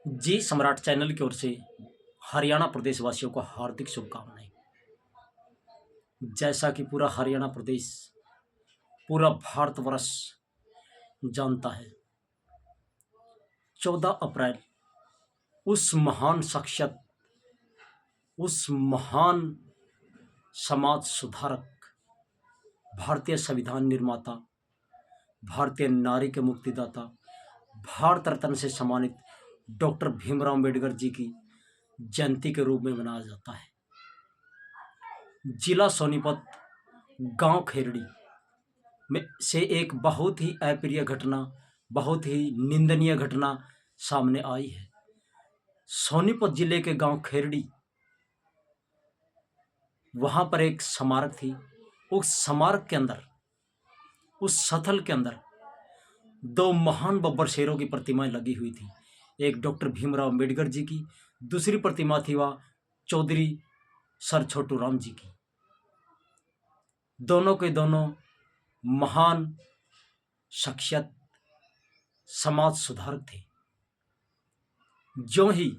जी सम्राट चैनल की ओर से हरियाणा प्रदेश वासियों को हार्दिक शुभकामनाएं। जैसा कि पूरा हरियाणा प्रदेश, पूरा भारतवर्ष जानता है, 14 अप्रैल उस महान शख्सियत, उस महान समाज सुधारक, भारतीय संविधान निर्माता, भारतीय नारी के मुक्तिदाता, भारत रत्न से सम्मानित डॉक्टर भीमराव अम्बेडकर जी की जयंती के रूप में मनाया जाता है। जिला सोनीपत, गांव खेरड़ी में से एक बहुत ही अप्रिय घटना, बहुत ही निंदनीय घटना सामने आई है। सोनीपत जिले के गांव खेरड़ी, वहां पर एक स्मारक थी। उस स्मारक के अंदर, उस स्थल के अंदर दो महान बब्बर शेरों की प्रतिमाएं लगी हुई थी। एक डॉक्टर भीमराव अम्बेडकर जी की, दूसरी प्रतिमा थी वह चौधरी सर छोटू राम जी की। दोनों के दोनों महान शख्सियत, समाज सुधारक थे। जो ही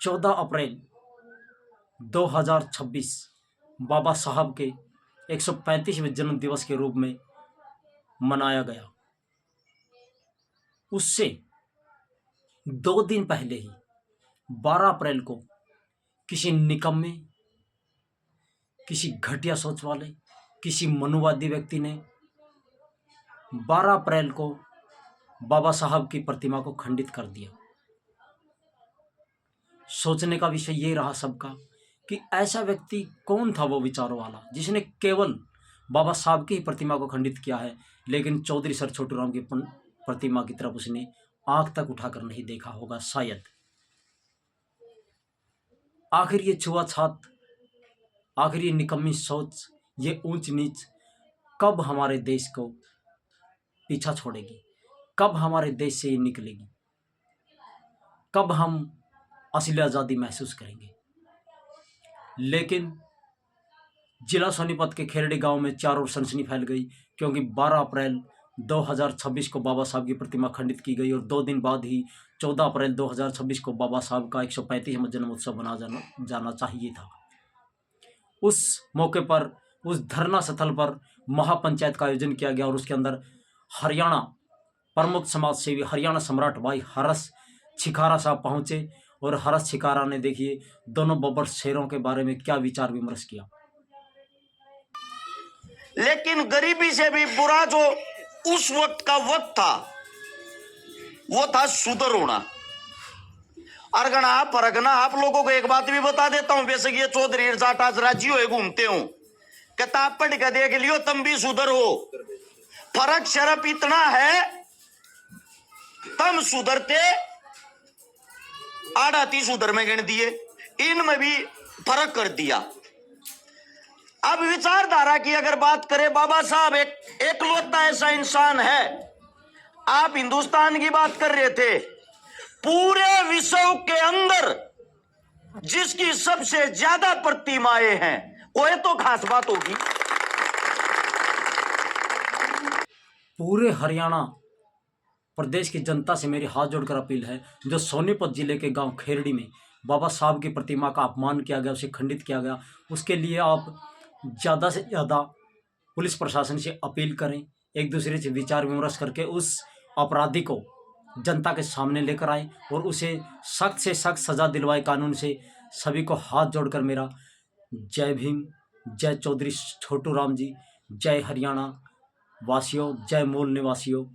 14 अप्रैल 2026 बाबा साहब के 135वें जन्म दिवस के रूप में मनाया गया, उससे 2 दिन पहले ही 12 अप्रैल को किसी निकम्मे, किसी घटिया सोच वाले, किसी मनुवादी व्यक्ति ने 12 अप्रैल को बाबा साहब की प्रतिमा को खंडित कर दिया। सोचने का विषय ये रहा सबका कि ऐसा व्यक्ति कौन था वो विचारों वाला जिसने केवल बाबा साहब की ही प्रतिमा को खंडित किया है, लेकिन चौधरी सर छोटू राम की प्रतिमा की तरफ उसने आंख तक उठाकर नहीं देखा होगा शायद। आखिर ये छुआछात, आखिर ये निकम्मी सोच, ये ऊंच नीच कब हमारे देश को पीछा छोड़ेगी? कब हमारे देश से ये निकलेगी? कब हम असली आज़ादी महसूस करेंगे? लेकिन जिला सोनीपत के खेरड़ी गांव में चारों ओर सनसनी फैल गई, क्योंकि 12 अप्रैल 2026 को बाबा साहब की प्रतिमा खंडित की गई और 2 दिन बाद ही 14 अप्रैल 2026 को बाबा साहब का 135वां जन्मोत्सव मना जाना चाहिए था। उस मौके पर, उस धरना स्थल पर महापंचायत का आयोजन किया गया और उसके अंदर हरियाणा प्रमुख समाज सेवी, हरियाणा सम्राट भाई हरस छिकारा साहब पहुंचे और हरस छिकारा ने देखिए दोनों बब्बर शेरों के बारे में क्या विचार विमर्श किया। लेकिन गरीबी से भी बुरा जो उस वक्त का वक्त था, वो था सुधर होना। अरगना परगना, आप लोगों को एक बात भी बता देता हूं, बेशक ये चौधरी जाट आज राज्य हुए घूमते हूं, कहता आप पढ़ के देख लियो तुम भी सुधर हो। फर्क शरफ इतना है, तुम सुधरते आड़ाती सुधर में गिन दिए, इनमें भी फर्क कर दिया। अब विचारधारा की अगर बात करें, बाबा साहब एक एकलौता ऐसा इंसान है। आप हिंदुस्तान की बात कर रहे थे, पूरे विश्व के अंदर जिसकी सबसे ज्यादा प्रतिमाएं हैं, वो तो खास बात होगी। पूरे हरियाणा प्रदेश की जनता से मेरी हाथ जोड़कर अपील है, जो सोनीपत जिले के गांव खेरड़ी में बाबा साहब की प्रतिमा का अपमान किया गया, उसे खंडित किया गया, उसके लिए आप ज़्यादा से ज़्यादा पुलिस प्रशासन से अपील करें, एक दूसरे से विचार विमर्श करके उस अपराधी को जनता के सामने लेकर आए और उसे सख्त से सख्त सज़ा दिलवाए कानून से। सभी को हाथ जोड़कर मेरा जय भीम, जय चौधरी छोटू राम जी, जय हरियाणा वासियों, जय मूल निवासियों।